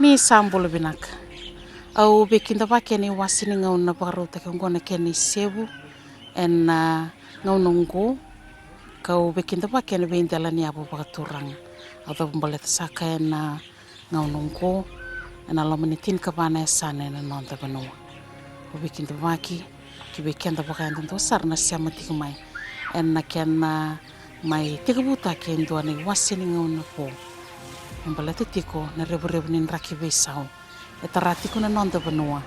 ni sambolo binaka au bekinda wake ni wasini ngauna pakarota kangona keni sebu en ngaunongo kau bekinda wake ni bendala ni abu pakaturang atau pembalet saka en ngaunongo en alamanitin kabana sana en nonta benua bekinda wake ki bekenda pakanda to sarna siama tikmai en nakena mai tikabuta kendo ani wasini ngauna po pembalet tiko na rebu nin raki besau etarati kuna nonda benua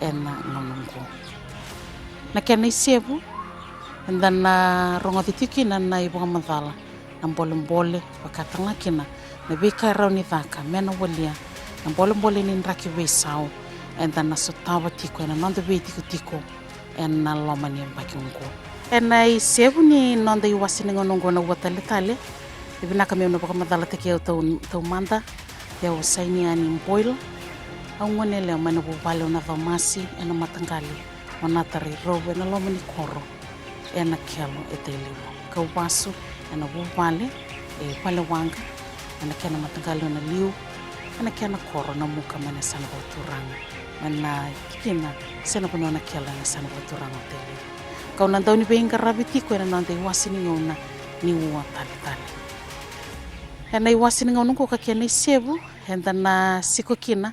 en ngaunongo na kena sebu and then ronga titiki na ibonga madala na mbole wakatanga kina na beka rauni thaka mena walia na mbole ni raki besau and then sotawa tiko na nonda be tiko en na lomani mbakingo en ai sebu ni nonda iwasini ngonongo na watale ibina kami no baka madala teke tau manda ya usaini ani boil au ngonele mana bubale na famasi ena matangali manatari robe na lomani koro ena kelo eteliwo kau basu ena bubale pale wanga ena kena matangali na liu ena kena koro na muka mana sana baturanga ena kina sena puno na kela na sana baturanga eteliwo kau nandau ni benga rabitiko ena nandai wasini ngona ni uwa tali ena iwasini ngona ko kakena sebu enda na sikokina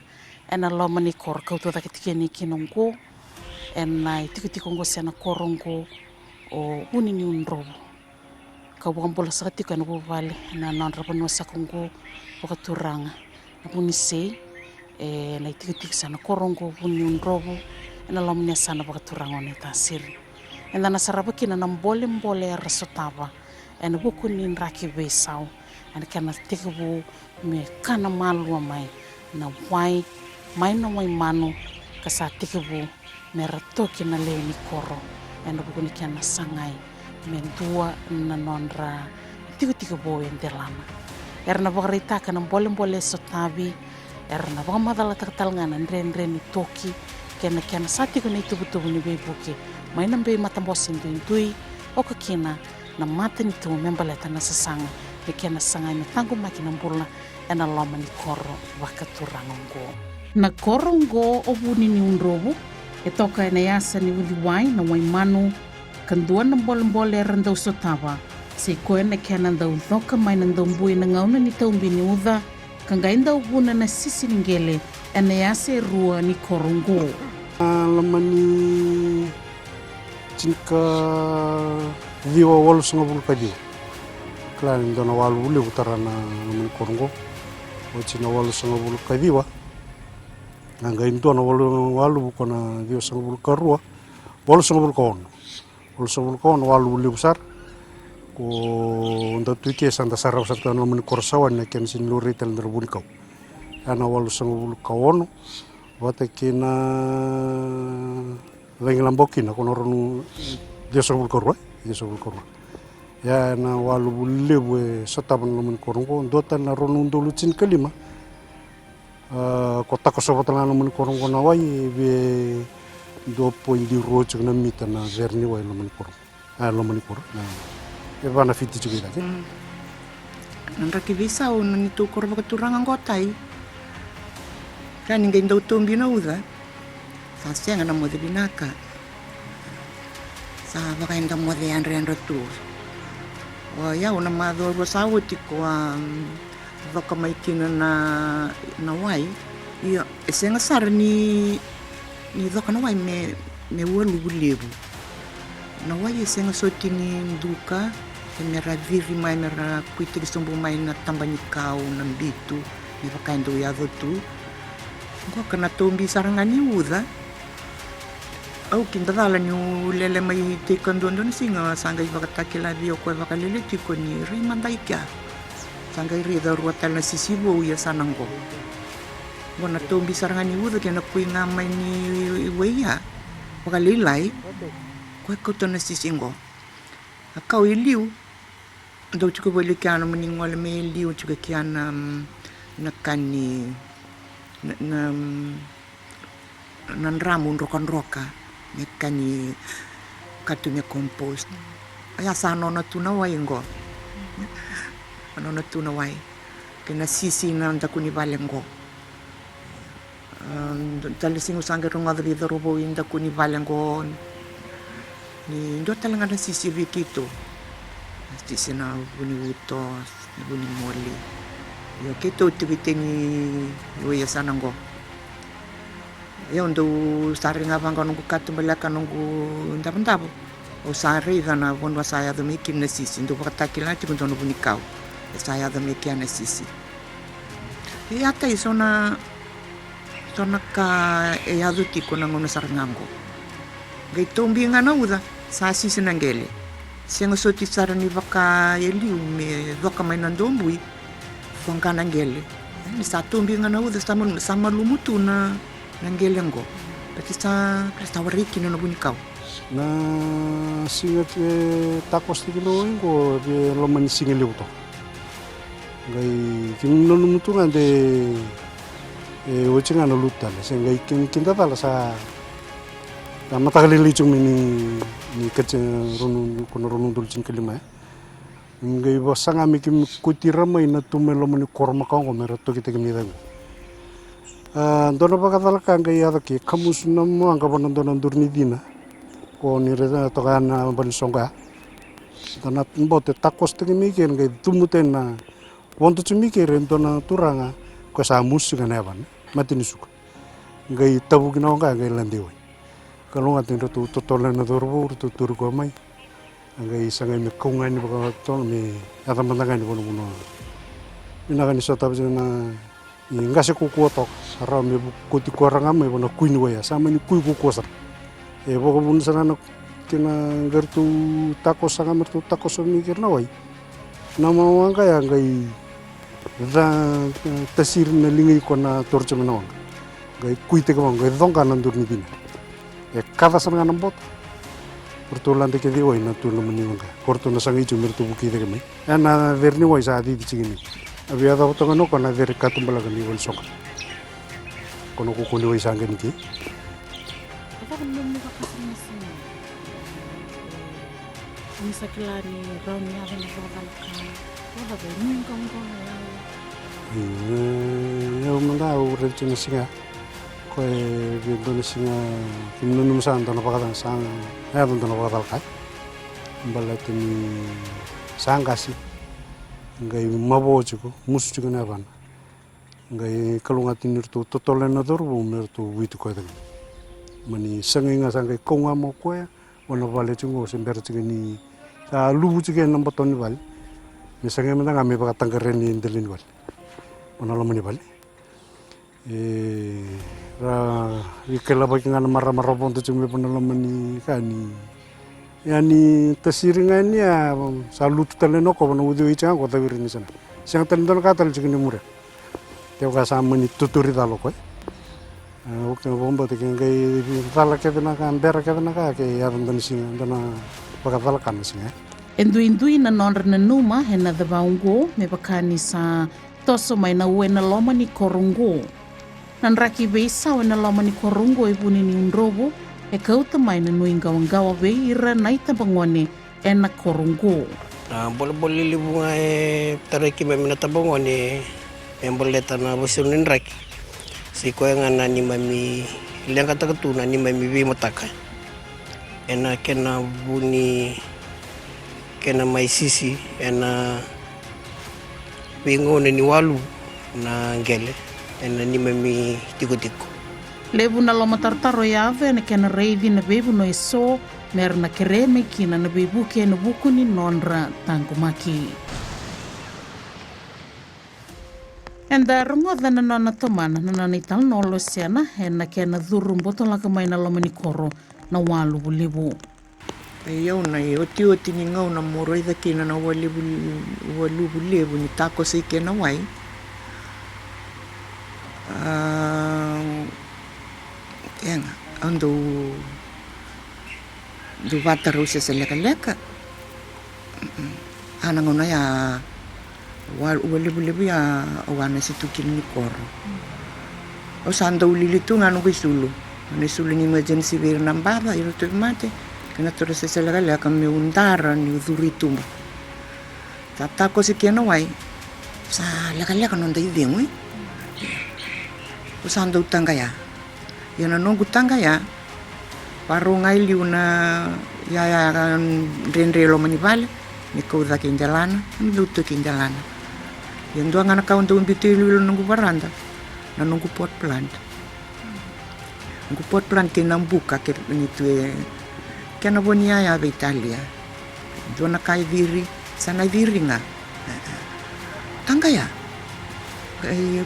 ena lomani kor kau to takitike ni kinongo ena tiko ngo sena korongo o unini unrobo kau bola sakatiko ena bovale na nanra no sakongo pokaturanga na punise na tiko sana korongo unini unrobo ena lomani sana pokaturanga ne tasiri ena na sarabakina na mbole rasotava ena bukuni raki besau ena kana tiko me kana malua mai na wai manu kasa tikebu meratoki na leni koro ena bukuni kana sangai mendua na nonra tiko bo endelama erna bagarita kana mbole sotabi erna bagamada taktalngana ndre ni toki kana satiko ni tubutubu ni bebuki maina be matambosin dui okakina na matani tu membaleta na sasanga kana sangai na tangu makina mbula ena loma ni koro wakaturangongo na korongo obuni ni unrobo etoka ena yasa ni uliwai na waimanu kandua na mbole randau sotava se koena kena ndau thoka mai na ndombui na ngauna ni taumbi ni udha kangainda ubuna na sisi ngele ena yasa rua ni korongo lamani cinka diwa walu sangabul kadiwa klan dona walu ule utarana lamani korongo wachina walu sangabul kadiwa nanga indona walu bukona dio sangabul karua walu sangabul kaon walu ule besar ko untuk tuike santa sarap sarta lamani korsawan na ken sin lori tel nerbun kau ana walu sangabul kaon wate kina lambokina kono ronu dio sangabul karua ya na walu bulewe sataban lamani korongo dota na ronu ndolucin kelima kota kosobatala lamani korongo na wai be 2.2 na mita na verni wai lamani korongo na e bana fiti juga lagi nandra kibisa o nito korba katuranga ngotai kan ninguém deu tombi na uda sa senga na mode binaka sa bakainda mode andre tu wa ya una mador wasawti ko vaka maitina na wai ia esenga sar ni vaka na wai me walu bulebu na wai esenga soti ni duka mera vivi mai mera kuiti kisombo mai na tambani kau na mbitu ni vaka ndo ya votu ko kana tombi sarangani uda au kindala ni lele mai te kandondo ni singa sanga ivakatakila dio ko vakalele tiko ni rimandaika sanga iri da ruatal na sisibo ya sanango wana tombi sarangani uda kena kuinga mai ni weya wakalilai ko kotona sisingo akau iliu ndo tiko bole kana mningole me iliu tiko kiana nakani na ramu roka mekani katunya compost ya sana na tuna waingo na tuna wai kena sisi na ndakuni valengo Tali singu sanga ronga dari dorobo inda kuni valangon. Ni ndo talanga na sisi vikito. Sti sina buni uto, buni moli. Yo kito tibiteni loya sanango. Yo ndo sari ngavanga nungu katu malaka nungu ndabandabo. O sari gana bonwa saya do meki na sisi ndo bakatakila ti ndo buni kau. Saya do meki na sisi. E ata isona ka e adu tiko na ngona sarangango. Gai tombi ngana uda sa sisi nangele. Senga soti sarani vaka eliu me vaka mai nandombui. Vanga nangele. Ni sa tombi ngana uda sama lumutu na nangele ngo. Pati sa wariki na buni kau. Na singa te takos tikilo ingo be lomani singa leuto. Gai kimno lumutu ngande ochinga na luta le senga kinda tala sa matagalili chung ni kacang ronu dul cing kelima ngai basanga mikim kutira mai na tumelo mani korma kau mera to kita kemida dono bakatala ka ngai ada ke kamus namo anga bonan donan durni dina ko ni reda to kana ban songa dona mbote takos te miken ngai tumuten na wonto chimikere dona turanga ko sa musika nevan matini suka ngai tabu kina nga ngai landewe kalau ngatin tu totolan na dorbo tu turko mai ngai sangai me konga ni baka ton me ata mandanga ni bono bono ina kan iso tabu na nga se kuku to ara me kuti koranga me bono kuini waya sama ni kui kuku sar e boko bun sana na kina gertu takos sanga mertu takos mi kirna wai nama wanga ya ngai da tasir na lingi kona torche menawang gai kuite ka gai donga nandur ni dina e kada sana nambot pertulan te kedi wai na tulo meninga porto na sangi chumir tu buki de mai ana verni wai sa di chigini abia da to no kona ver katumbala ga ni wal soka kono ko koni wai sanga ni ki Misakila ni rauni ave na babalaka. Wala ba ni ngong eu manda o rechina singa ko e vindo singa kimno num san dona pakatan sang ya dona pakal kai balate ni sangasi ngai mabo chuko musu chuko na ban ngai kalunga tinir tu totolena dor bu mer tu witu ko de mani sanginga sangai konga mo ko ona vale chungo sember chigini sa lubu chige namba toni val misangai manda ngame pakatang keren ni ndelin val ona lomani val ra ikela bakingan marra ponto chungme ponalomani kani yani tasiringan ya salut teleno ko bono udu icha ko tawirini sana siang tendon ka tal chigini mure teo ka samani tuturi dalo ko oke bomba te ngai tala ke na ka ambera ke na ka ke yaran dan singa dana pakatala kan singa Endui na nonra na numa he na dhabaungo me bakani sa toso mai na ue na loma ni korungo. Nan raki beisa ue na loma ni korungo e buni ni unrobo e kauta mai na nui ngawangawa be ira na itabangone e na korungo. Bole libunga e taraki mai na tabangone e boleta na bosunin raki. Si ko nga na ni mami ilang katakatuna ni mami bimotaka. E na kena buni kena mai sisi ena bingo ni walu na ngele ena ni mami tiko lebu na loma tartaro yave na kena reivi na bebu no eso mer na kereme kina na bebu ke na buku ni nonra tangumaki enda rungo dana nona tomana na nana ital nolo siana ena kena dhurum boto laka mai na loma ni koro na walu lebu Iau na oti ni ngau na moroi da kina na walubu lebu ni tako sei kena wai. Enga, ando do vata rusia se leka. Ana ngona ya walubu ya awana situ kini ni koro. O sanda ulilitu nganu kisulu. Ni sulu ni emergency vir nambaba iro tu mate. Kena tora se selaga kami undara ni uduritumba. Tata ko si kiano wai. Sa laka non dai dengui. usando tangaya. Yana nongu tangaya, parungai liuna ya rendre lo manivale, ni kauda kinjalana, ni luto kinjalana. Yang dua ngana kau untuk bitu lu nunggu baranda, na nunggu pot plant. Nunggu pot plant ke nambuka ke nitu kena bonia ya Italia. Dua na kai viri, sana viri nga. Tangaya.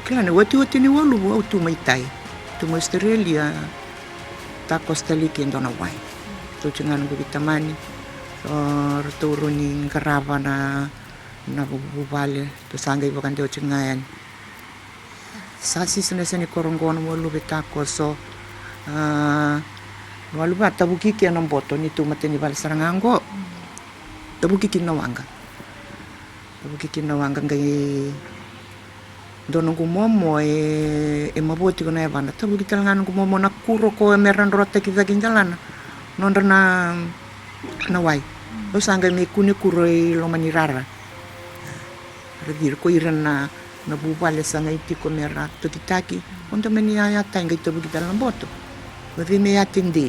Kila na wati ni walu au tu maitai. Tu mo Australia ta Costa Rica ndona wai. Tu chengan go vitamani. Returu ni karava na bubale tu sangai bakan do chengayan. Sasi sene korongon walu betako so walu ba tabuki ki anam boto ni tu mateni bal sarangango. Tabuki kinawanga. Tabuki kinawanga ngai dono gumomo maboti kona evana tabu kitalangan gumomo na kuro ko meran rota kita kinjalana nondra na wai o sanga me kuni kuro lo manirara redir ko irana na bubale sanga itiko mera to kitaki onto meni aya tanga tabu kitalan boto we me atindi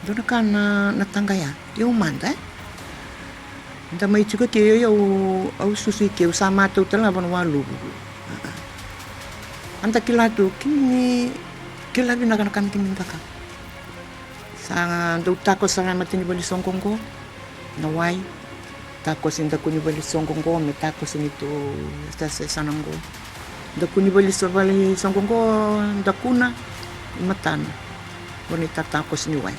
dono kana na tanga ya yo manda nda mai chuka ke yo au susu ke usama tu tela ban walu anta kilatu kini kilabi na kan kini taka sa do tako sa matini bali songkongo na wai tako sinda kuni bali songkongo me tako sinito sta se sanango da kuni bali songkongo da kuna matan bonita tako sini wai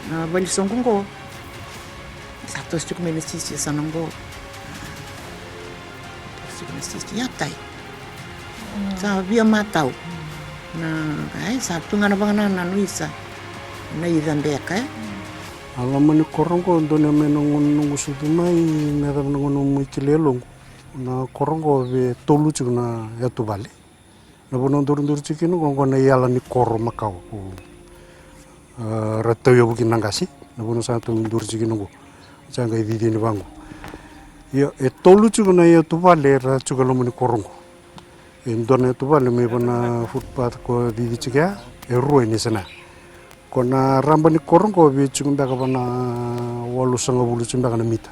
na bali songkongo satu cukup menisisi sananggo cukup menisisi yatai sa via matau na satu ngana bangana nuisa na idambeka alamani korongo ndone menongun sudumai na menongun mukilelong na korongo ve tolu na yatu bale na bonon dur cikino gongo na yala ni koro makau ratoyo bukin nangasi na bonon satu dur cikino janga vidi ni bangu ya tolu na ya tubale ra lo muni korongo ndone tubale me bana footpath ko vidi ciga ruo ni sana kona ramba ni korongo be cugunda ka bana walu sanga bulu cunda kana mita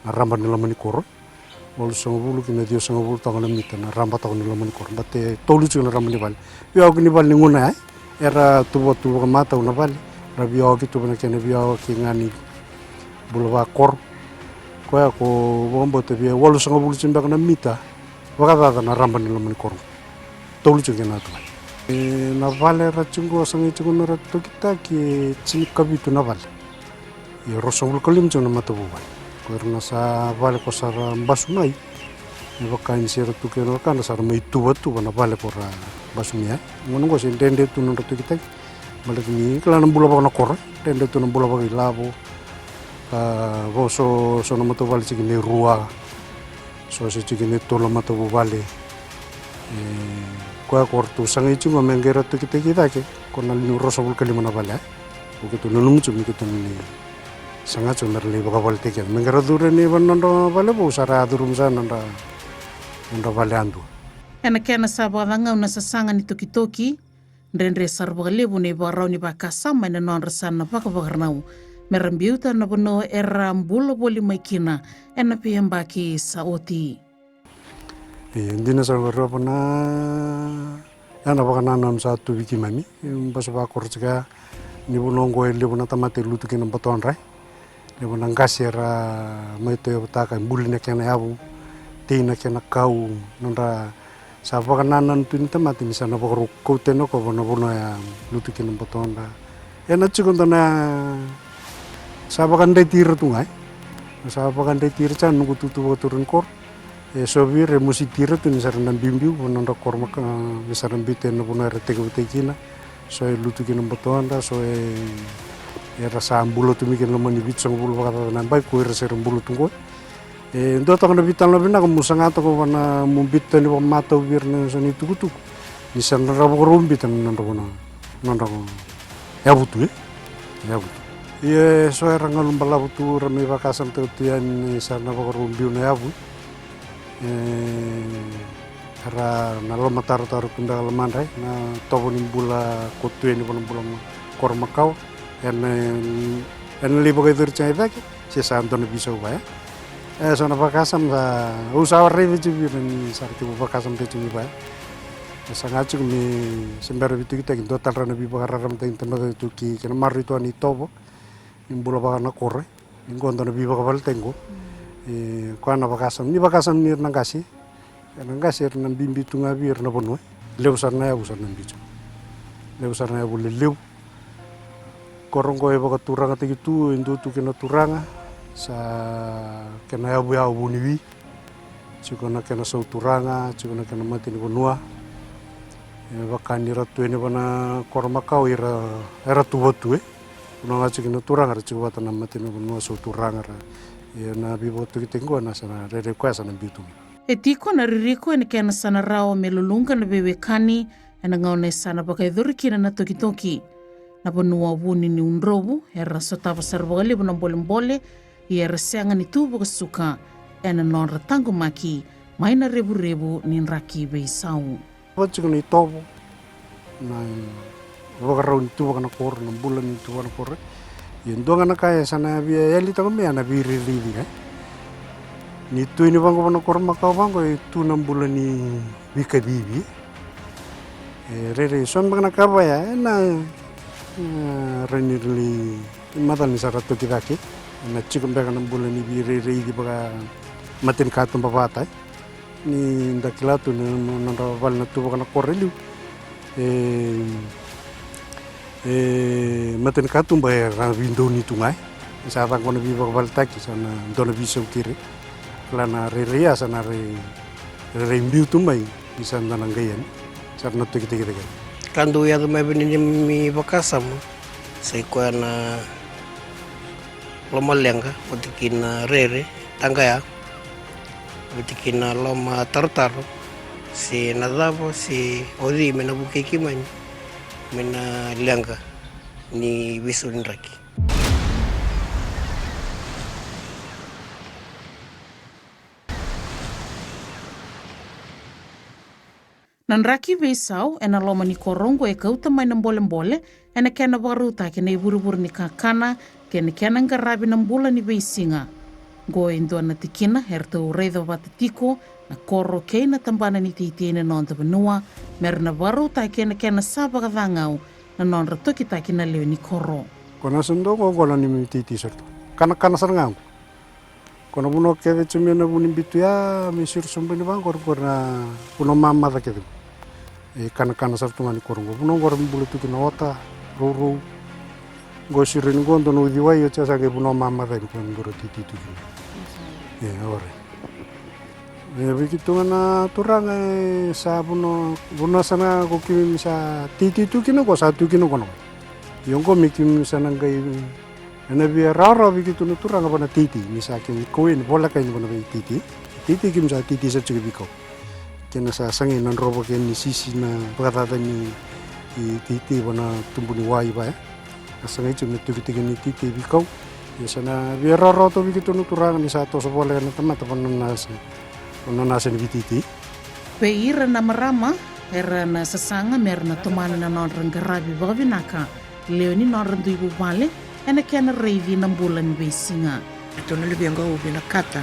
na ramba ni lamani koro walu sanga bulu kina dio sanga bulu ta kana mita na ramba ta kana lamani koro bate tolu na ramba ni bal yo ni bal ni nguna era tubo ka mata una bal rabi yo gitu bana kene biyo ki ngani bulwa kor ko ya ko bombo te bia walu sanga bulu cunda kana mita wakata na ramba ni lamani koro tolu na tu na vale racungo sangi cungo na rato kita ki cini kabitu na vale ya rosong kalim cungo na mata buwan karena sa vale ko sara basunai ya bakain si ratu ke kan sara mai tu na vale pora basunia ngono ko sin dende tu na rato kita balik ni kelana bula bak na kor dende tu na bula bak labo bo so na mata vale cigi ne rua so si cigi ne tola mata vale kwa kortu sangi cuma menggera tu kita ke kona linu rosa bul kali mana bala begitu nunum cuma kita ni sangat cuma le baka bal teke menggera dure ni ban nanda bala bu sara durum sana nanda bala andu ena kena sabadanga una sasanga ni toki ndendre sarbale bu ne barau ni baka sama na non resana baka bagarnau merambiuta na bono era mbulo boli maikina ena piyambaki saoti hindi na sa ropa na yana baka nanan satu wiki mami basa ba kortsika ni bunongo ele buna tamate lutu kina baton rai le buna ngasera maito yo taka bulina kena yabu tina kena kau nanda sa baka nanan tu ni tamate ni sana baka ko teno ko buna ya lutu kina baton ra yana chikondo na sa baka ndai tira tungai sa baka ndai tira chan nungu tutu turun kor sobi remusi tira tu ni saran bimbiu bonanda korma ka misaran bite no bona retego tekina so lutu kina botonda so era sambulo tu mikin lo mani bitsang bulu bakata na bai ko era serum bulu tunggo ndo ta kana bitan lo bina ko musanga to ko na mumbit ni ko mata bir na so ni tukutuk ni san rabo rumbi tan nando ko nando ko ya butu so era ngalum bala butu rami bakasan te tian ni san rabo rumbi na ya bu Era na lama taru tunda lamandai na tobo ni bula kotue ni bula kormakau en libo ke dur chai daki se santo na biso ba ya so na bakasam sa usawa revi jibi ni sarti bakasam te jibi ba sangachu ni sembara bitu kita ki total rana bi bakararam te temaga tu ki kana marri to ni tobo ni bula bakana korre ni gondo na bi bakabal tengo ko na bakasam ni nangasi nangasi nan bimbi tunga bir na bonwe leu sarna ya usar nan bicho leu sarna ya bule leu korongo e baka turanga te tu indu tu kena turanga sa kena ya buya buniwi chikona kena sau turanga chikona kena mati ni bonua baka ni ratu ini bana kormakau era tubotu unanga chikena turanga ra chikota na mati ni bonua sau turanga ra na bibotu kitengo na sana rere kwa sana bitu e tiko na ririko ene kena sana rao melulunga na bewekani ena ngaone sana baka idhurikina na toki na bonua wuni ni unrobu era sotava sarvali bona mbole era senga ni tubo suka ena nonra tango maki maina rebu ni nraki beisau wachiko ni tobo na wagarau ni tubo kana kor na bulan ni tubo kana kor yendonga na kaya sana bia eli tango me ana biri ni tu ini bango bana kormakau bango itu 6 bulan ni bika bibi rere son bana kabaya na renirli matan ni sarato kidaki na chikum bega 6 bulan ni biri di baga matin katum babata ni ndakilatu ni nanda bal na tu bana korrelu matin katum ba window ni tungai sa bang kono bi baga bal taki sana dona biso kiri lana rerea sana re mbiu tumai bisa nanangayan sarna tiki Kandu ya mai bini mi bakasam sai ko na loma lenga utikina rere tanga ya utikina loma tartaro si nadavo si odi mena bukiki man mena lenga ni wisurin raki nan raki beisau ena loma ni korongo e kauta mai na mbole ena kena waruta kena iburu ni kakana kena ngarabi na mbula ni beisinga go indo na tikina herta uredo batatiko na koro kei na tambana ni titiene nonta benua merna waruta kena saba kadangau na nonra toki takina leo ni koro kona sendo ko gola ni titi serto kana sarngau kona buno keve chumena bunin bitu ya misir sumbeni bangor kona puno mama da keve kana sarto ngani korongo buno gor mbulu tu kina ota ruru go sirin gondo no diwai yo chasa ke buno mama da ko ngoro titi tu ore begitu na turanga sa buno sana ko kimi sa titi tu kina ko satu kina kono yongo mikim sana ngai ana bia rara begitu no turanga bana titi misakin koin bola kain bana titi kim sa titi sa chigi biko kena sa sangin nan robo ken ni sisi na pagata ni titi bana tumbuni wai ba asangay chum ni titi ni titi biko yesana bia rara to begitu no turanga ni sa to so bola na tamata nasa ni titi pe ira na marama era na sasanga merna tomana na nonrang garabi babinaka leoni nonrang duibu bale ena kena reivi na bulan beisinga ito na lebih ang gawin na kata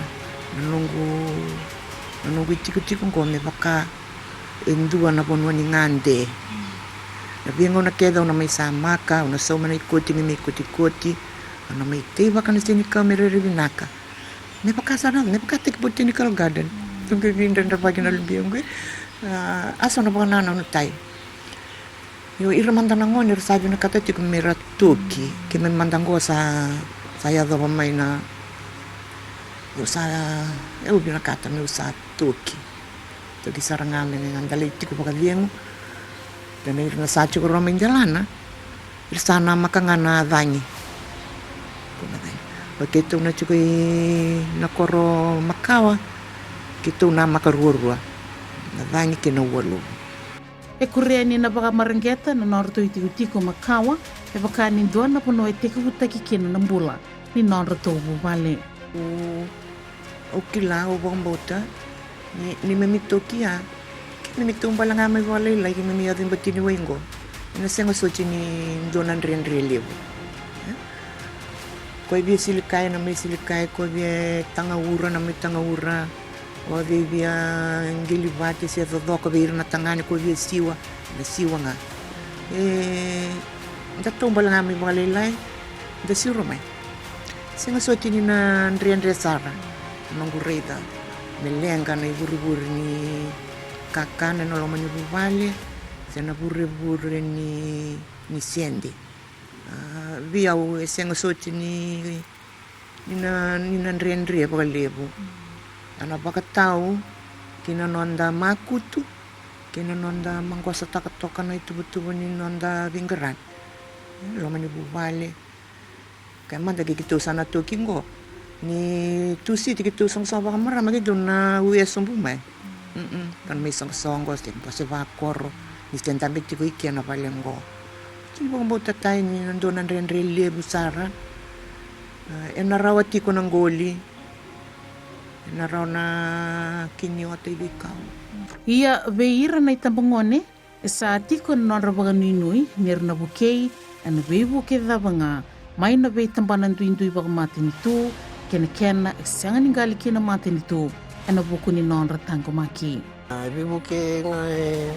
nanunggu tiku-tiku ngome baka indua na bonwa ni ngande lebih ang na keda na may samaka na sa man ikoti ni may koti na may tiba ka na sinika mereribinaka may baka sana may baka tik botanical garden tunggu gindan na pagi na lebih ang asa na baka nanaw na tayo yo iramanda nangon sabi na kata tiku meratuki kime mandango sa saya do may na yo sa eu bina kata me sa tuki to di sarangame ng dalay tiku baka dieng dan na sa chiku romen jalana sana makangana dangi bakito na chiku na koro makawa kito na makarurua na dangi kinawalo e kureani na baka marangeta na norto itiko makawa e baka nindoa na puno e teka hutaki kena na mbula ni norto bubale o kila o bombota ni memitokia nimitumba lang amay wala lagi mimi adin batini wengo. Ina sengo sochi ni donan renre levo. Koi bia silikai na may silikai, koi bia tangaura na may tangaura, koi bia ngilibati siya dodoka bia na tangani, koi bia siwa, na siwa nga. Datumba lang amay wala lay, da siwa may. Sengo sochi ni na renre sara, nangureda, melenga na iburi-buri ni kakana na loma ni buvale, sana buri-buri ni sendi. Via o sengo sochi ni nandre pa levo. Ana bakatao kina nonda makutu, kina nonda mangkosa takatoka na itubutubo ni nonda vingaran. Loma ni buvale. Kaya man dagigito sana to kingo. Ni tusi tikito sang sawa kamara magido na uesong bumay. Kan may sang songos din pa si vakor. Ni stentabit tiko ikia na palengo. Kibang bota tayo ni nandun ang renre busara. Narawati ko ng goli. Naraw na kinyo at ibikaw. Ia veira na itambangone, sa tiko na rabaganunui, nir na bukei, an vebu ke dabanga, may na vei tambanan duindui baga matin itu, kena sangan ningali kena matin itu, an buku ni non ratangko maki. Vebu ke ngai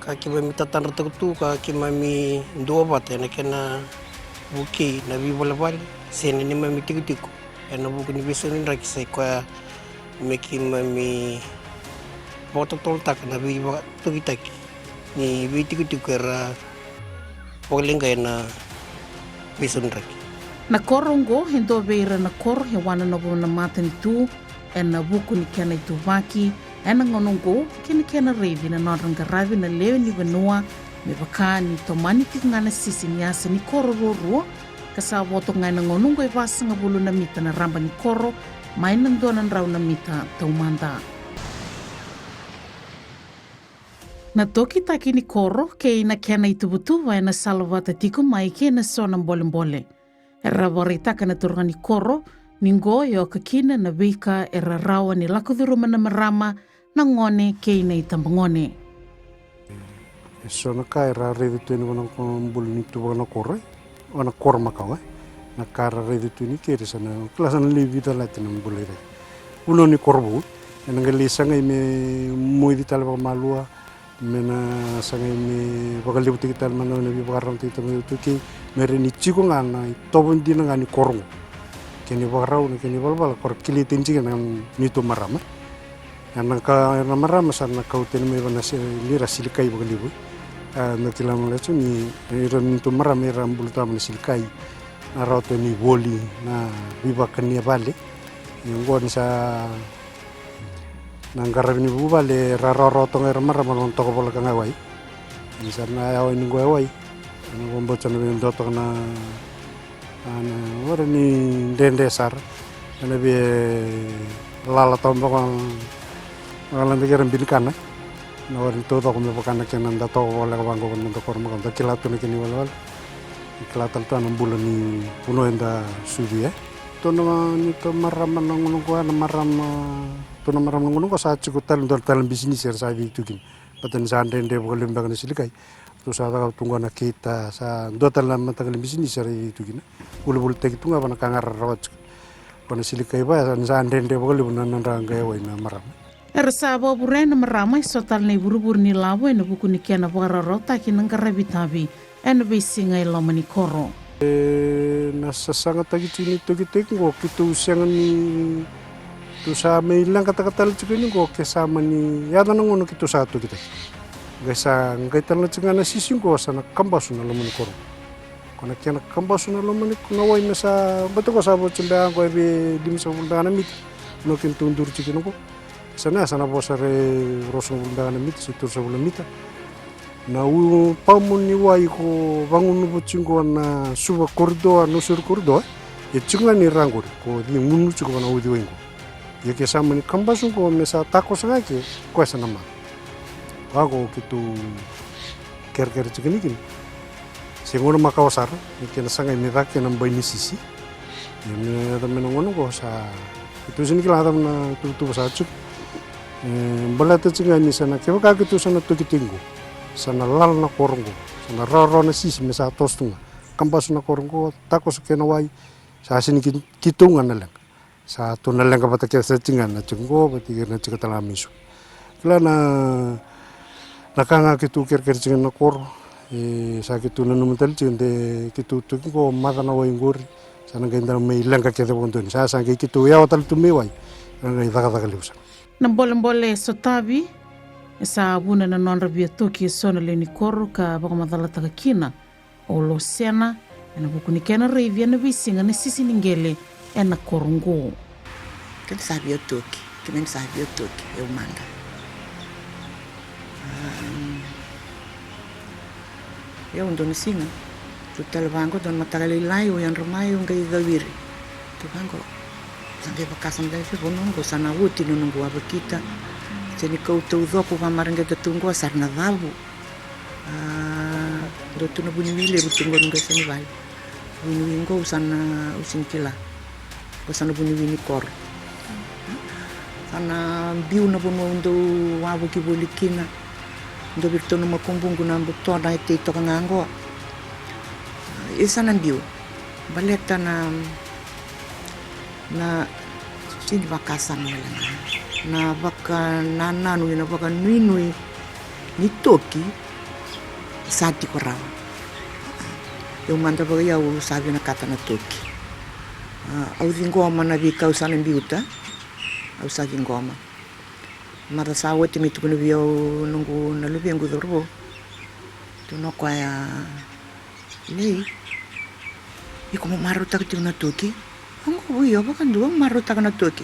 kaki mami tatang ratakutu kaki mami dua bata na kena buki na bibola-bola sene ni mami tiku-tiku na buku ni biso ni raki sai kwa meki mami boto toltak na biba tugitaki ni bi tiku-tiku era polenga na biso ni raki na korongo hendo beira na kor he wana no na matin tu na buku ni kena itu maki ena ngonongo kena revi na noranga ravi na leo ni vanua me baka ni tomani ki ngana sisi ni asa ni koro roro kasa woto ngai na ngonongo e vasa nga bulu na mita na ramba ni koro mai nandonan rau na mita taumanda. Na toki taki ni koro ke ina kena itubutu wa ena salawata tiku mai ke na sona mbole-mbole. Era waritaka na turanga ni koro ningo yo kakina na wika era rawa ni lakudhuru na marama na ngone kei na itambangone. So na kai ra revi tu ni wana bulu ni tu wana kore, wana kor makau na kara revi tu ni kere sana kelasan levi dala tina bulu re. Ulo ni korbu, na ngali sangai me moi di talba malua, me na sangai me bagal lebu tikital mana na bi bagarang tita me tu ki mere ni chiko ngana tobon di na ngani korong. Kini bagarau na kini balbal kor kili tinji na ni tu marama. Yang marama sana kau tenu me bana lira silikai bagalibu. Nakila mulacu ni iran tu maram iran bulu tam silikai. Naroto ni boli na biba kania bale. Yang gua sa nanggarab ni bu bale raro to ngar maram non to bola kang awai. Bisa na awai ni gua awai. Ano bombo chana ben doto na ora ni dendesar. Ana be lala tombo kan Kalau nanti kira bilikan na orang itu tak kami pakai nak yang nanda tahu oleh bangko kan nanda korma kan tak kilat tu nak ni wal kilat tu anam bulan ni puno enda sudi tu nama ni tu maram nang ko na maram tu nama maram nang ko sa cukup tal bisnis yang saya itu kin patan sa ande boleh mbak ni silikai tu sa tak tunggu nak kita sa dua tal mata kali bisnis yang itu kin bulu tek tunggu apa nak kangar rawat pana silikai ba sa ande boleh bunan rangga wa na maram. Era sabo bure na marama sotal nei buru-buru ni labo na buku ni kena bagararo taki nang karabitabi ena besinga iloma ni koro. Nasa sangat lagi cini tu kita ko kitu siang ni tu sa may ilang kata-kata juga ni ko kesama ni yada nang uno kitu satu kita. Gasa ngaitan la chinga na sising ko sana kambasu na loma ni koro. Kona kena kambasu na loma ni nawai na sa beto ko sabo cimba ko be dim sa bunda na mit no kin tundur cikin ko. Sana bosare rosong bunda mit situr sebulan mita. Na pamun ni wai ko bangun bucingko na suba kordo no sur kordo e chinga ni rangur ko di munu chuko na udi wengo. Ye ke sama ni kambasun ko mesa tako sanga ke ko sana ma. Ako kitu ker chikini kin. Sengono makawasar ke na sanga ni rakke na bayni sisi. Ye me da menongono ko sa itu sini kila adam na tu sa chuk. Balata tsingani sana ke baka gitu sana tukitingu sana lal na korongo sana raro na sisi mesa tostunga kampas na korongo takos kena wai sa sini kitunga na lang sa to na lang kapata ke sa tsingan na tsungo pati na tsikatala misu kala na nakanga kitu ker tsingan na kor sa kitu na numental tsinde kitu tukingo mata na wai ngori sana genda mai langa ke de bondoni sa kitu ya watal tumewai na idaka liusa na mbole sotavi sa abuna na nonra via toki sona le ni koro ka baka madala taka kina o lo sena na bukuni kena rei via na visinga na sisi ningele na korongo Kan sabi o toki, kimen sabi o toki, eu manda. Eu ando no singa, tu televango don matagalilai o yan rumai o ngai dawiri. Tu vango, sangai bakasan dai fe bonongo sana uti no nungu abakita. Seni kau tau dopo pamaranga tatungo sarna dabu. Do tu no bunimile butungo nunga seni vai. Bunuingo sana usinkila. Sana bunimini kor. Sana biu na bono ndo wabu ki bolikina ndo birto no makumbungu na mbuto na ite to kangango isa na biu baleta na sini bakasan na baka nananu na baka nui ni toki sati korawa eu manda baga ya u sabi na kata na toki au zingo mana bi kausan biuta au sabi ngoma mara sawa te mitu kuno bio nungu na lubi ngu dorbo tu no kwa ya nei iko mo maru tak tu na toki ngu yo bakan do maru tak na toki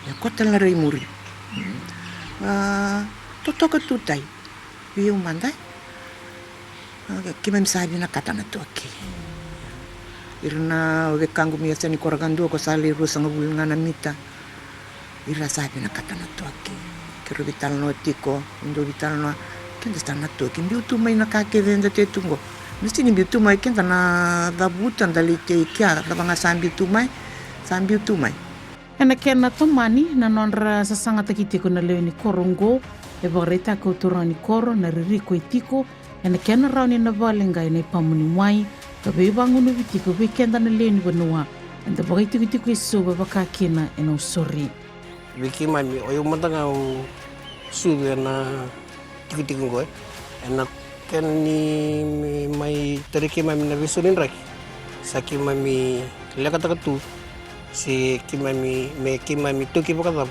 ya kota la rei muri to toka tutai bio mandai kima sabi na kata na toki irna we kangu mi asani koragando ko sali rusa ngabul ngana mita ira sabi na kata na toki kero vital no tiko ndo vital no kenda sta na toki mbiu tu mai na kake venda te tungo mesti ni mbiu tu mai kenda na dabuta ndali te kia da banga sambi tu mai ena kena tomani na nonra sasanga takitiko na leo ni korongo e voreta ko turani koro na ririko itiko ena kena rauni na valenga ina pamuni mai ka be banguno vitiko be kenda na leo ni banua enda voreta itiko iso ba kakena ena usori Wiki mami oyo matanga o sudu na tiku ngoe na ken ni mai teriki mami na visurin raki saki mami lekata tu si kimami toki bokata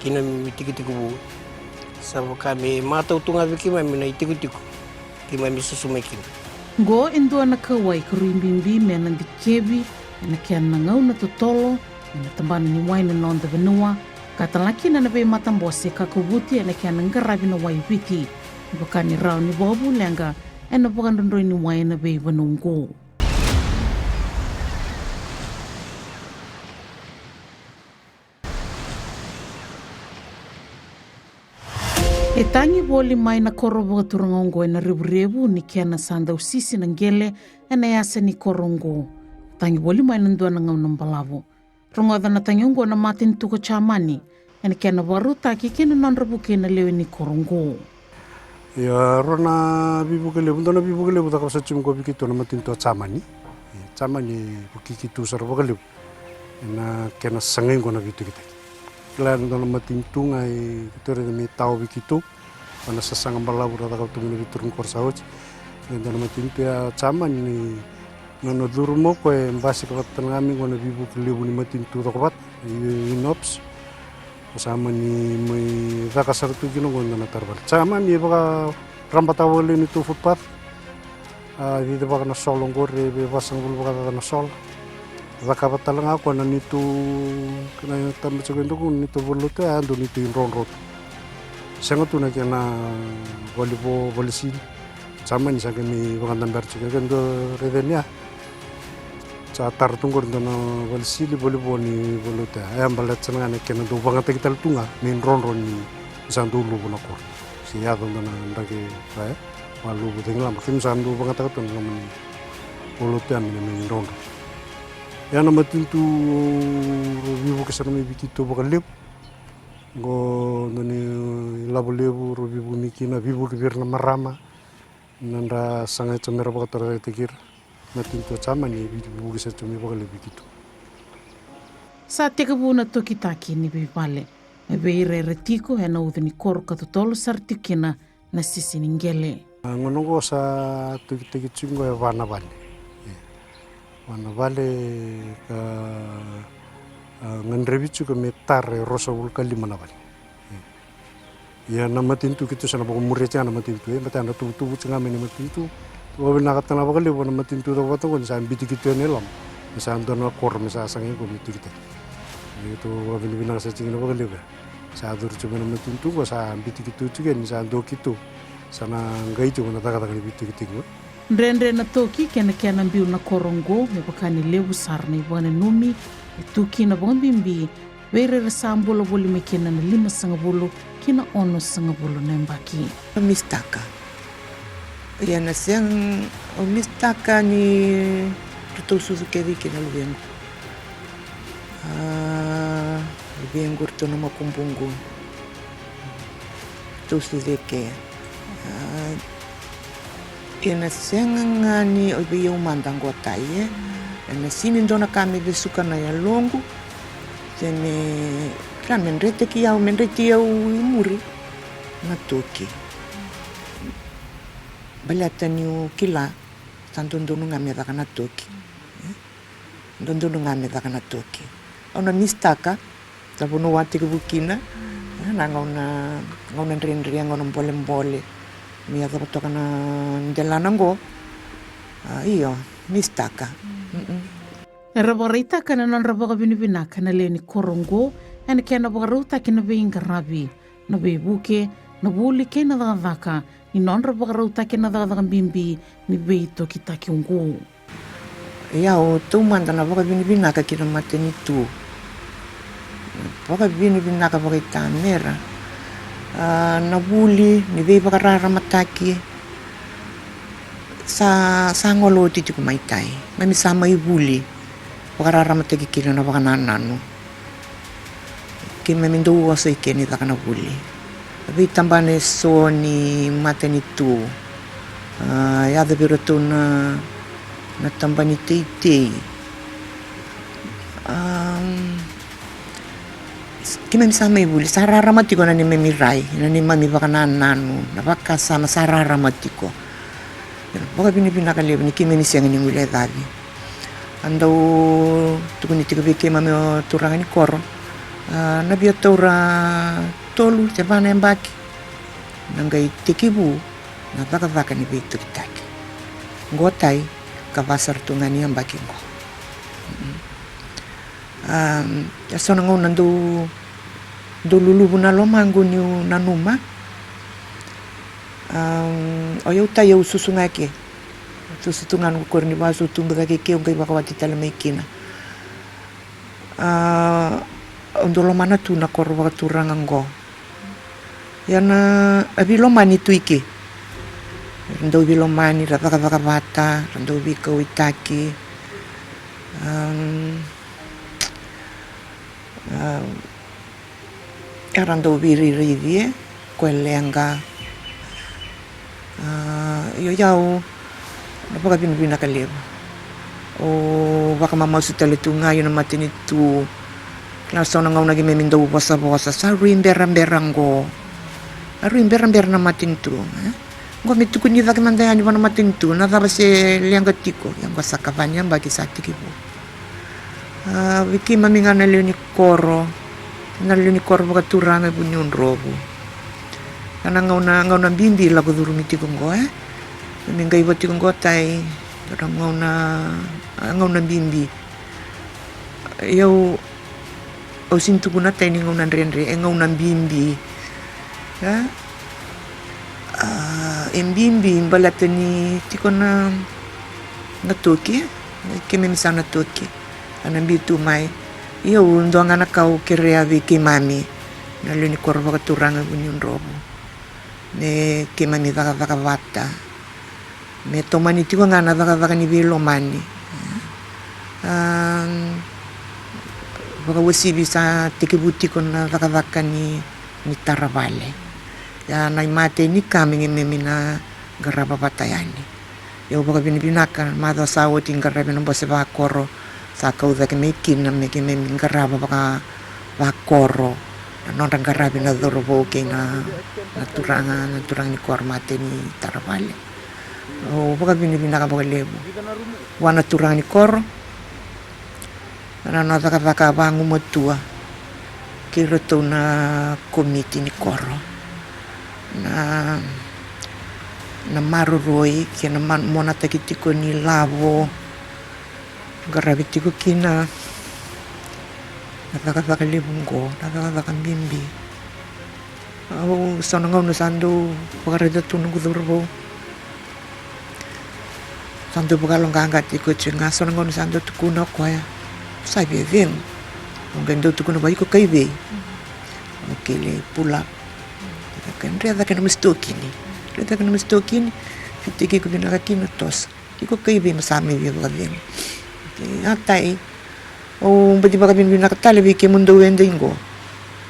kina mi tiku bu sabo kami mata utunga wiki mami na tiku kimami susumekin go endo na kawai kruimbimbi mena dikebi na ken ngau na totolo na tambana ni waina nonda venua katalaki na nabe matambose kakubuti ena kia ngarabi na waiviti bakani rau ni bobu lenga ena bakandondoi ni waina be vanungo e tangi boli mai na korobo turangongo ena rebu ni kia na sanda usisi na ngele ena yasa ni korongo tangi boli mai na ndua na ngau nambalavo rongoda na tangyungo na matin tuko chamani ena kena waruta ki kena nonrabuke na leo ni korongo ya rona bibukele bundona bibukele buta kasa chimko bikito na matin to chamani bukikitu sarbakale na kena sangengo na gitu kita klan dona matin tunga e kitore de metau bikito ana sasanga balabura ta kautu ni biturun korsauch dona matin to ya chamani nono durmo ko e mbasi ko tanami ngona bibukele buni matin to robat inops sama ni mai vaka sartu gino gonda na tarbal sama ni baka rambata wole ni tu footpath di de baka na solong gore be basang bul baka na sol vaka batalanga ko na ni tu kana tam chegendo ko ni tu buluta ando ni tu ron rot senga tu na kena volleyball sama ni saga ni baka nambar chegendo redenia sa tartungor dono volsili volleyball voluta ayam balat senanga kena do bangat kita tunga min ron ni sandu lu bona kor si ya dono ndage ba malu budengla makin sandu bangat ka ton ngam voluta min ron ya na matintu vivo ke sarmi bikito bakalip go nani labu-lebu ro bibu mikina bibu kibir na marama nanda sanga chamera bakatora tekir natin to chama ni bibu kisa chumi bakale bikitu Sa te ka puna toki taki ni bipale. Me beire retiko e na udhini koro katutolo sartikina na sisi ningele. ngonongo sa teki chungo e wana vale ka nganrebichu ka metare rosa vulka limana vale ya na matintu kitu sana bako murecha na matintu mata na tu chenga meni matintu wa bina katana bakale wana matintu do wato kon sa biti kitu ne lam sa andona kor mesa sange ko mitu kita itu wa bina sa chinga bakale ba sa dur chuma na matintu ko sa biti kitu chugen sa do kitu sana ngai chuma na taka biti kitu Nrenre na toki kena mbiu na korongo me bakani lewu sarna i wana numi e tuki na bambimbi beire resambolo boli me kena na 5 sangabolo kina 1 sangabolo na mbaki. Mistaka. Yana siang o mistaka ni tutu susukedi kina lubengu. Lubengu rito na makumbungu. Tutu deke. Ena senga ngani o be umandang gotai ena sini ndona kami besuka na ya longu tene kan menrete ki au menrete au muri na toki balata ni kila tandondo ngame da kana toki ndondo ngame da kana toki ona mistaka tabono wati kubukina na ngona ndrendri ngona mbole mi ada kutoka na ndelana ngo iyo mistaka Raborita kana non raboga binibina kana leni korongo ene kena bogaruta kena beinga rabi no bebuke no buli kena dagaka ni non rabogaruta kena dagaga bimbi ni beito kitaki ungu ya o tu manda na boga binibina ka kira mateni tu boga binibina ka boga tamera na buli ni vei bakarara mataki sa ngolo titi ko maitai mami sama i buli bakarara mataki kila na bakananano ki mami ndo wasa ikeni takana buli vei tambane so ni mateni tu ya de biroto na tambani tei kima sama ibu sarara matiko na ni memirai na ni mami bakananano na baka sama sarara matiko baka binibina kali ni kima ni siang ni ngule davi andau tukuni tiga beke mami turanga ni koro na bia tora tolu te bana mbaki nangai tikibu na baka ni beito kitaki ngotai kavasar tungani mbaki ngo ya sona ngona do lulu na lomango ni nanuma o eu tai eu susunga ke susungan ko korni basu tumba ke ngai bakawati tala mekina ondolo mana tu na korwa turanga ngo yana abilomani tuike ndo bilomani raka bata ndo bika uitaki erando viririvie quellenga io yau napaka binubina kaleba o baka mamasu teletunga yun matini tu klaso na ngau nagi memindo bosa sa ruimberamberango ruimberamber na matin tu ngo mitu kunyi vaki mandaya ni wana matin tu na daba se lianga tiko yang basa kavanya bagi sakti kibu wiki maminga na leoni koro baka turanga bunyon robo kana ngau na bimbi la ko durumi tiko ngo minga iwa tiko ngo tai ngau na bimbi eu o sintu kuna tai ngau na renre ngau na bimbi embimbi mbalatani tiko na toki keme misana toki anambi tu mai ia undonga na kau kerea ki mami na luni korva turanga bunyon robo ne ke mami vaka vata me tomani tiko ngana vaka ni velo mani Wakawasibi sa tikibutiko na vakavaka ni Taravale. Ya nai mate ni kami ngemi na garaba patayani. Ya ubaga binibinaka madho sawo ting garaba na bose vakoro sa kauza ke mekin na meki memi garaba vakoro. Non garaba na dorobo ke na turang ni kormate ni Taravale. Ubaga binibinaka baga lebu. Wana turang ni koro. Na vaka bangu matua kira to na komiti ni koro na maruroi ke na mona takitiko ni lavo garabitiko kina na vaka lebungo na vaka bimbi au sonangau na sando pagarada tunung gudurbo sando bukalong kangkat iko chenga sonangau na sando tukuna kwaya sai bevem ngendo tukuna ba iko kaibe okele pula kan reda kan mistokini fitiki ko bina kakino tos iko kaibe masame bi bavem atai o mbadi ba bin bina katale bi ke mundo wende ingo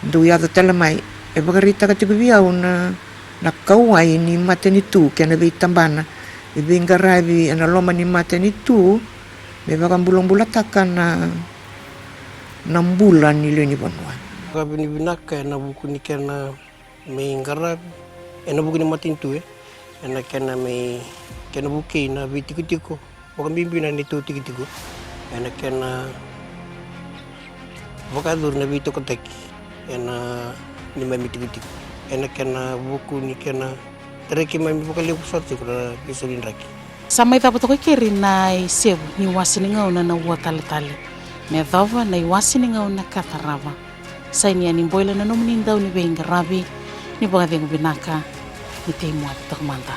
ndo ya tala mai e bagarita ka tiku bia una na kawai ni mateni tu kana be tambana e bingarabi ana loma ni mateni tu me bakang bulang-bulatakan na 6 bulan nilo ni Banua. Kami binaka na buku ni kena may garab, na buku ni matintu na kena may kena buki na bitiko-tiko, wakang bimbinan nito tiko-tiko, na kena bakadur na bito kataki, na ni may tiko-tiko, na kena buku ni kena tereki may bukaliw satu kena kisulin raki. Samai tapo toko keri na sebu ni wasini ngau na ua tale-tale. Me dhova na iwasini ngau na katarava. Saini ani mboila na nomini ndau ni benga rabi ni bagadhengu binaka ni teimu ati takumanda.